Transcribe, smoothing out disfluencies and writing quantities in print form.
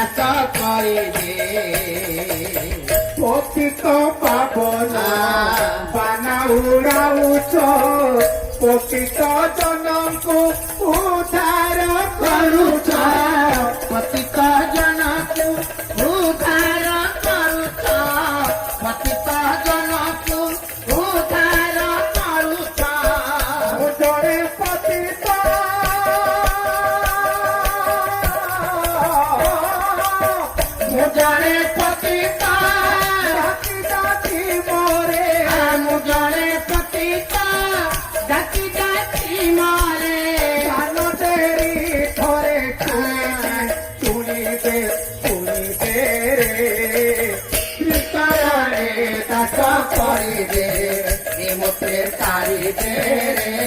দাস করিবে পতিত পাবন বানাউরাউছ পতিত জনଙ୍କୁ উদ্ধার କରୁଛ ପତିତ ଜନକୁ ଉଦ୍ଧାର କରୁଛ ପତିତ ଜନକୁ ଉଦ୍ଧାର କରୁଛ ଜଣେ ପତିତ ମୁଁ ଜଣେ ପତିତ ଜାତି ଜାତି ମୋରେ ମୁଁ ଜଣେ ପତିତ ଜାତି ଜାତି ମରେ ଧାନ ଦେରି ଥରେ ଶୁଣିବେ ଶୁଣିବେ ରେ କୃଷ୍ଣରେ ଦାସ କରିବେ ଏ ମୋତେ ତାରିବେ ରେ